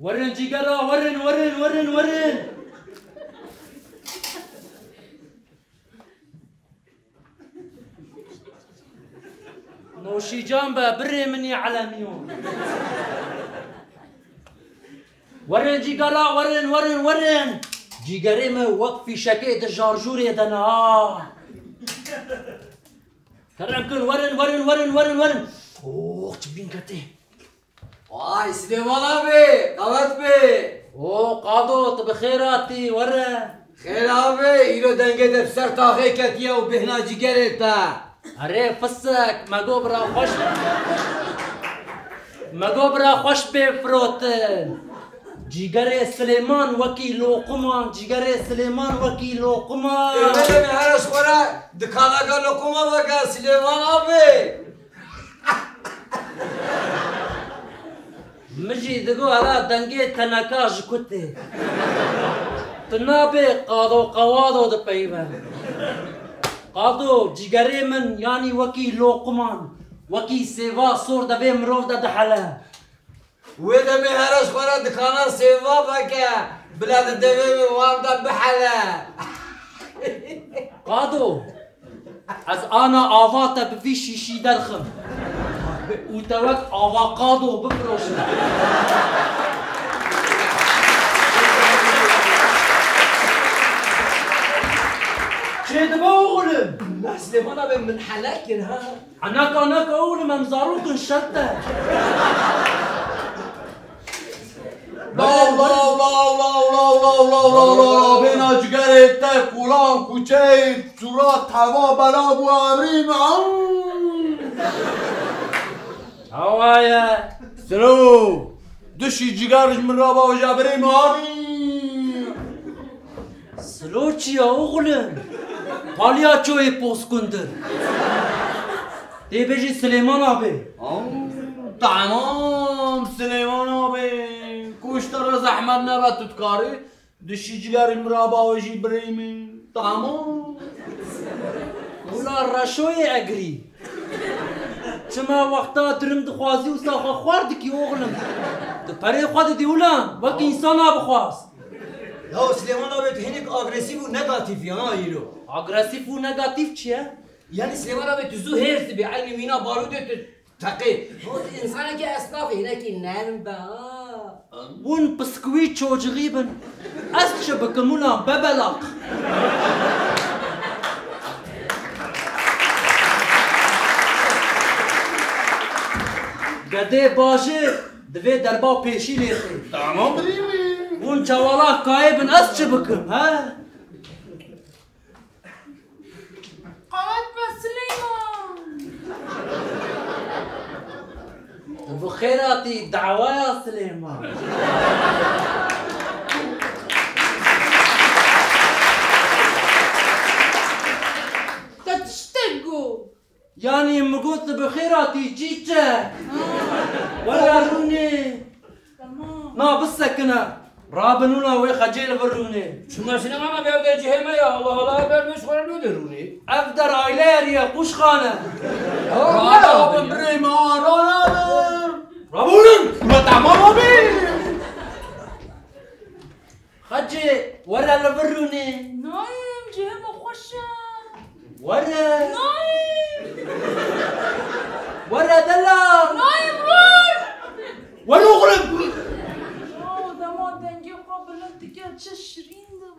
ورن جيجرا ورن ورن ورن ورن. نوشي جنبه بري مني على ميون. ورن جيجرا ورن ورن ورن. جيجري ما وقفي شكيت الجارجوري دنا. كرم كل ورن ورن ورن ورن ورن. اوه تبين كتي. واي سليمان ابي قوت بي. اوه قادو بخيراتي ورن. خير ابي يلو دنگه بسر تاخي كتيه وبهنا جيجريتا. اره فسك مگو برا خوش مگو برا خوش بفروتن. جيجري سليمان وكيل لقمان جيجري سليمان وكيل لقمان. من هرش خورا دكانا قال لقمان وقال سليمان ابي. مجي دقو هلا دنگي تنكاج كتي تنابي قادو قوادو دبيبا قادو جيجري من يعني وكيل لقمان وكيل سيفا صور دبي مروف دحلا وإذا من هرش خورا دكانا سيفا بكا بلاد الدبي وامدا بحلا. قادو از انا آواتا بفي شيشي درخم وتوك آوا قادو بفروشن. شي دبا اغلم سليمان ابي من حلاكن ها. عناك اغلم امزاروكن شتى. لا لا لا لا لا لا لا لا بينا جگرت فلان کوچه صورت هوا بلا بو امریم هوايا سلو دشي جگرش من رابا و جابریم آمی سلوچي يا اغلم بالياتشوي بوسكندر دي بيجي سليمان ابي. تمام سليمان آبی کشتر زحمت نبت تکاری دشی جگری مرابا و جی بریمی تمام. ولا رشوي اجري شما وقتا درم دخوازي وساخا خواردك يا اغلم تبري خود دي ولا وك انسان بخواز. يا سليمان ابي هنيك اغريسيف ونيجاتيف يا يلو. اغريسيف ونيجاتيف چيه؟ يعني سليمان ابي تزو هيرس بعلم وينا بارود تقي هو انسان كي اصناف هناك نعم بقى. ون بسكويت شو جغيبا أسشبك مولا ببلق. قدي باشي دفي دربا بيشي ليخي. تمام بریمی ون جوالا كايبن أسشبكم ها. قوات بسليمان. بخيراتي دعوة يا سليمان. تشتقوا يعني مقوت بخيراتي جيجا ولا روني تمام. نا بالسكنة رابنونا ويخجيل بروني شما سليمان ابي ابدا جهه ما يا الله الله برمش خورا لو دروني. أفدر عيلاريا قوش خانة رابا بریمی رانا رابونن ما تمام آبی خجي ورا لبروني نايم جهة مخشة. ورا نايم ورا دلا نايم روح. ورا اغلب دما دنگي قابل دیگه چه شیرین ده.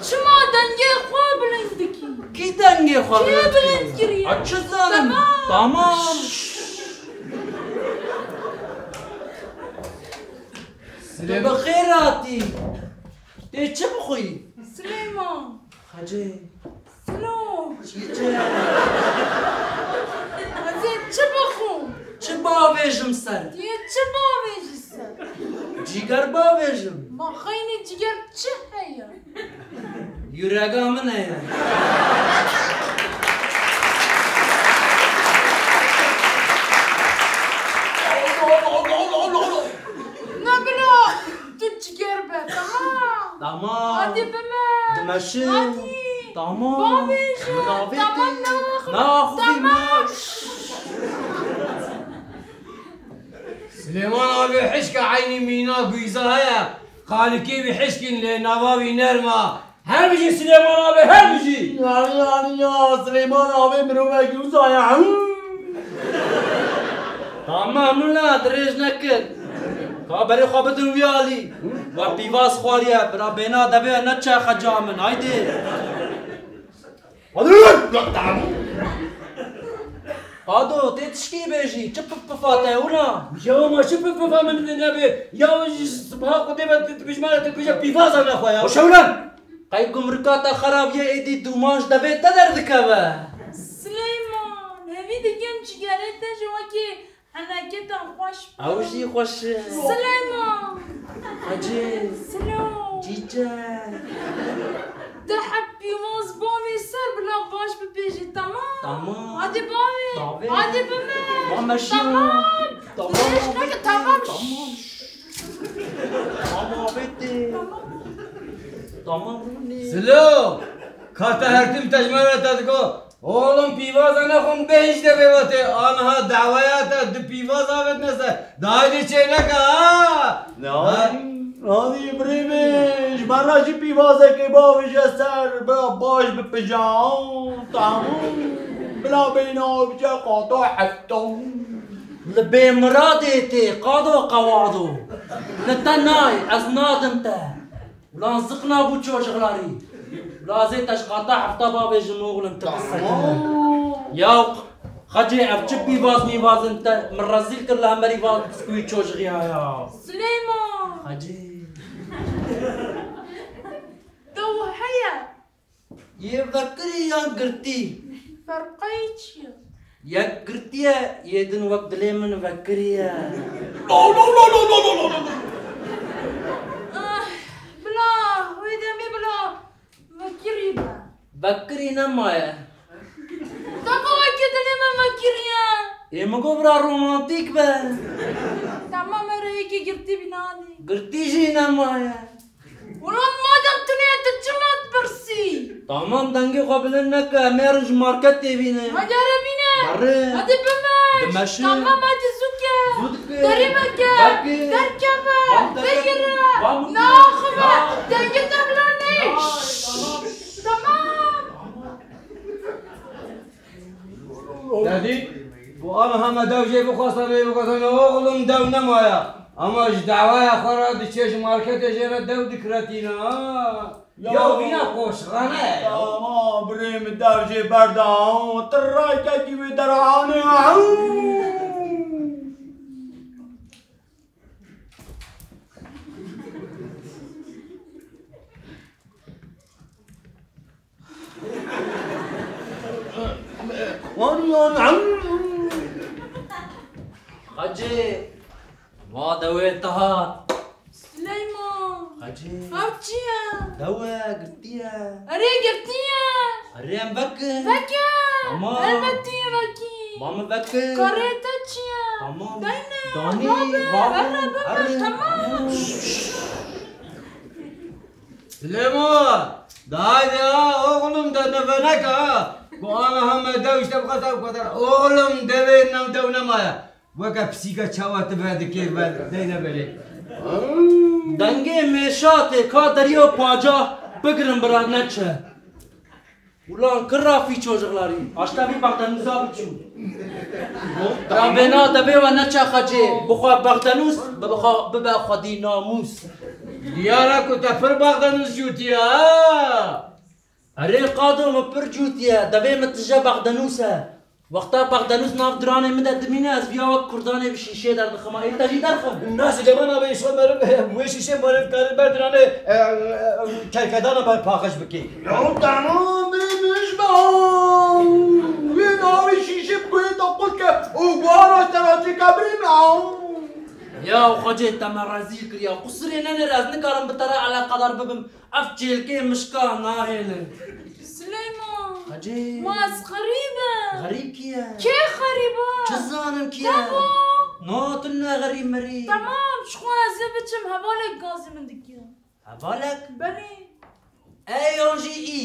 شما دنگي قابل دیگه كي دنگي خواهد كي بلند كريم. عجز ظالم تمام. تمام. بخيراتي دي چه بخوي سليمان خجي سلام جيجا زين چه بخون چه باويجم سر دیگه چه باویجی سر جيگر باويجم ما خیلی جگر چه هیا يورقا من هيا نبلا تو جگر به تمام تمام هادي بما دمشق هادي تمام بابيجو نافيتي تمام ناخذي تمام. ماش سليمان ابي حشك عيني مينا بيزا هيا خالكي بحشكن لنواوي نرما هل بيجي سليمان ابي هل بيجي يا سليمان ابي مروك وزايع تمام لا دريج نكر كابري خابت ويالي وبيواس خواريا برا بينا دبي نتشا خجامن هايدي هادو تتشكي بيجي تشب بفاتة ولا يا ما شوف بفهم من النبي يا صباح قدامك بجمالة بيجا بيفاز انا اخويا وشولا قايكم ركاتا خراب يا ايدي دوماش دبي تدر ذكبه سليمان هذي دقيقة شجرة جواكي أنا كده خوش اوشي خوش سليمان حجي سلام جيجا تحبي موز بامي سر بلا باش ببيجي تمام تمام. هادي بامي طبيعي. هادي بامي ما ماشي تمام ليش نك تمام تمام بيتي تمام سلو كاتا هرتم تجمرة تدكو oğlum pivazana kum beş de bevate anha davayata de pivaza vet nese daha de çeyrek ha هذه بريمش براجي بيفازا كبابش سر بلا باش ببجاون طعمون بلا بينا بجا قاطع حتى لبي مرادي تي قادو قوادو نتناي ازنادمتا ولا نزقنا بو تشوش غلاري لا زيت اشقاطع حفتا بابي جموغ لنتقصك يا خجي ابتشبي باز مي باز انت من رزيل كلها مري باز بسكوي تشوش غيا يا سليمان خجي دو حيا يفكري يا قرتي فرقيتش يا قرتي يدن وقت لي من فكري بلا وإذا مي بلا مكريبا بكري نمايا تقوى كده لما مكريا ايه مقو برا رومانتيك با تمام رأيكي قرتي بنادي قرتي جي نمايا ولاد ما دقتني تجمعت برسي تمام دنگي قبل انك ميرج ماركت تبينه هذا ربينا بري هذا بمش بمشي. تمام هذا زوكا زودك. دريبكا بكي. دركبة وام تركب. بيرا وام ناخبة آه. دنجي تبلوني تمام dedi bu ana hama devce bu kasabı bu kasabı oğlum dev ne maya ama davaya khara çeş market ejere dev dikretina ya bina koşgane ما بريم الدوجي بردان تراكا كيف درعاني خجي ما دويتها سليمان خجي أبتيا دوا قرتيها أري قرتيا الريم بكر بكا تمام. البتي بكي ماما بكر كاريتا تشيا تمام داينا داني بابا أري. تمام Süleyman daha ya oğlum da nefelek ha bu ana hama dev işte bu kadar oğlum deveynam devnemaya vaka psika çavatı verdi ki ben deyne böyle دنگي ميشاتي كا دريو باجا بقرن برا نتشا ولان كرا في چوجغلاري اشتا بي بغدانوس ابچو رابنا دبي ونتشا خجي بخوا بغدانوس ببا خدي ناموس diyara kuta fır bağdanız yutuya اري قادو مبر جوتيا دبي متجا بغدانوسا وقتا بغدانوس ناف دراني مدى دمينة ازبيا وك كرداني بشيشي در دخما ايتا جي درخم Nasıl Süleyman abi işe merhaba bu işe merhaba karı berdirane kerkedana ben pakış biki يا تمام بريمش بان وين هاوي شيشي بكوية تقولك وقارا تراتي كبريم يا وخجي تمرزيل كريا قصري ننر از نكارم بترى على قدر ببم افجيل كي مشكا ناهيلن سليمان خجي ماس غريبة غريب كيا كي غريبة جزانم كيا نوتنا غريب مري تمام شخو زبتشم هبالك غازي من دكيا هبالك بني اي يونجي اي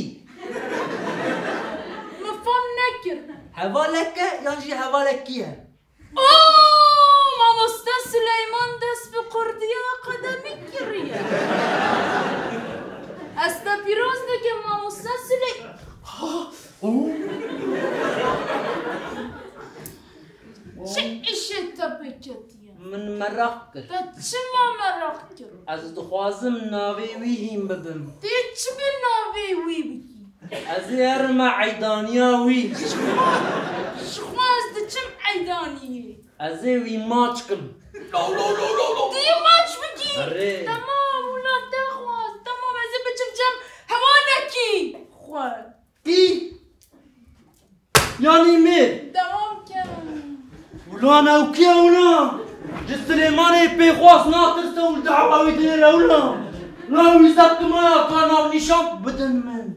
مفهوم نكر هبالك يونجي هبالك كيا اوه ما مامۆستا سلەیمان دەست بە قوردیا قەدەمی گیڕیە ئەستا پیرۆز دەکەم مامۆستا سلەی چه ئیشێتە بکەتیە من مەرەق کرد تە چما مەرەق کرد ئەس دخوازم ناوێ وی هیم ببم تێ چ بێ ناوێ وی بکی ئەز هێرمە عەیدانیا وی شخواز دەچم عەیدانیە ئەزێ وی ماچکم تێ ماچ بکی ئەرێ تەمام وڵات دەخواز تەمام ئەزێ بچم جەم هەوانەکی خوار کی یانی مێ تەمام کەم ولان ئەو کێ ولا ji Silêmanê pêxwas natirse û dawa wî dinêre wila la wî zebtimaya ka navnîşan bidin min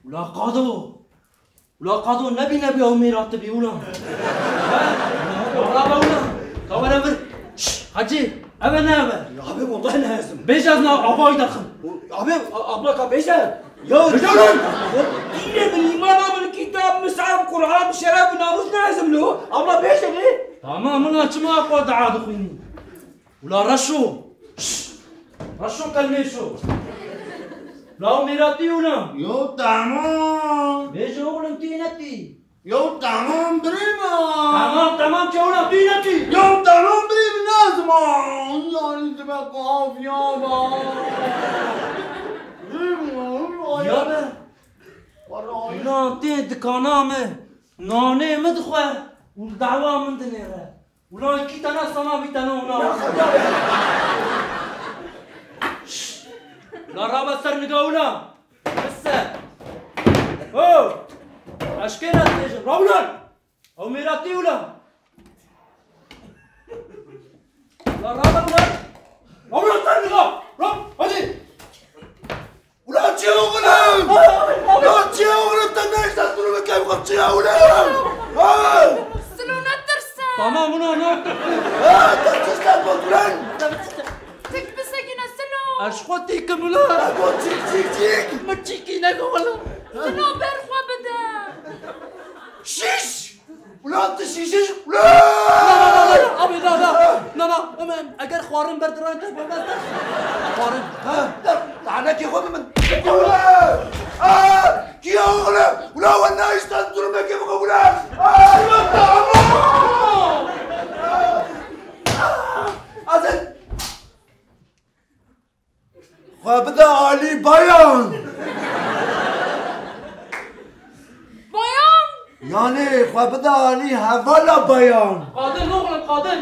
wila qado nebîne bî ew mêra tibî wila rava wila ka were vir hacî ev e ne ev e Abi vallahi lazım. bêj ez nav avayî dixin Abi abla kabeyse. Ya Rıcalan! yine bir iman amel kitap, misal, Kur'an, şeref, namus lazım lo. Abla beşe ne? tamam wila çima xwe dea dixwînî wila reşo reşo kelmêşo wila ew mêra tî wila Yo tamam. bêje oğlum tî netî Yo tamam بريمة. tamam çewla tî netî Yo tamam بريمة لازم. يعني تبقى قاف يابا. ya be Ulan tê dikana me nanê min dixwe û dawa min dinêre ulan ikî tane sana vî tane ona la rabe ser niga wila bisse ho eşkêre dibêjin ra wilan ew mêra tî wila la rabe wilan ra wilan ser niga ra hadi ولا تجي اغلب. لا تجي اغلب تناش تقولوا كيف غطي يا ولد. سلونا ترسا tamam ulan ne انت تستقبل ولد. تكبسكنا سلو اشخوتيكم ولا تقول تيك تيك تيك. ما تشيكينا ولا سلو بيرخوا بدا شيش. ولا انت شيش ولا. ابي لا امام اگر خوارم بردران تو بس خوارم تعال كي خذ من كي اغلب ولا والناس تنظروا كيف ولا أزل وبدا علي بيان بيان يعني وبدا علي هذا بيان قادم نغلب قادم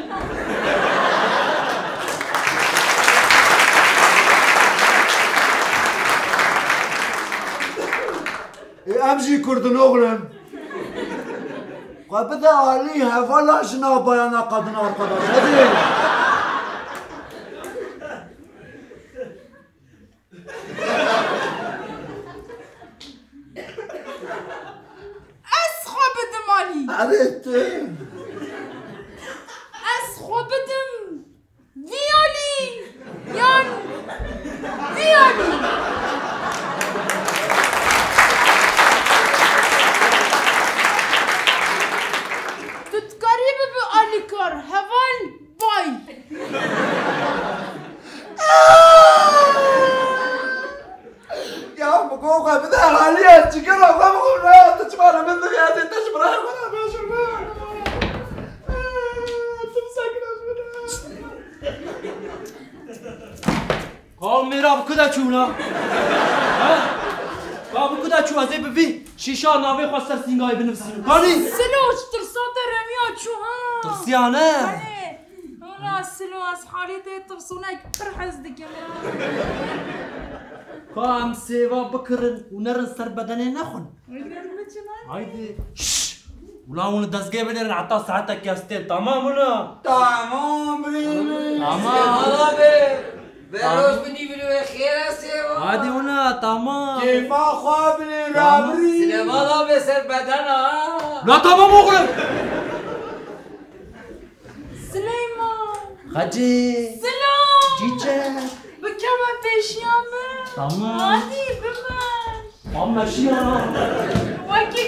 امشي كردن اغلب وبدا علي هذا شنا بيان قدنا قدر اسخوا بدم علي عرفت اسخوا بدم فيولي يان فيولي تتقرب بألي كار هفال باي يا بقوقة بدا علي تشكرا وقاموا لا تشبعنا من ذي تشبرا ولا باشر قال میرا بکدا چونا با بکدا چو ازی ببی شیشا ناوی خواستر سینگای بنفسیم کانی سلوش ترسات رميا شو ها ترسیانه ولا سلو از حالي ترسونك فرحز دك کام سیوا بکرن و نرن سر بدنه نخون هایدی ولا اون دزگه بدرن عطا ساعتك يا ستين تمام ولا Tamam بريمة. تمام Abi. Beroş beni biliyor khira seva. هادي ولا تمام كيف اخوابني رابري Süleyman abi sen beden ha. لا تمام اغلب سليمان خجي سلو جيجا بكما بيشيامه تمام عادي بمش ماشي وكي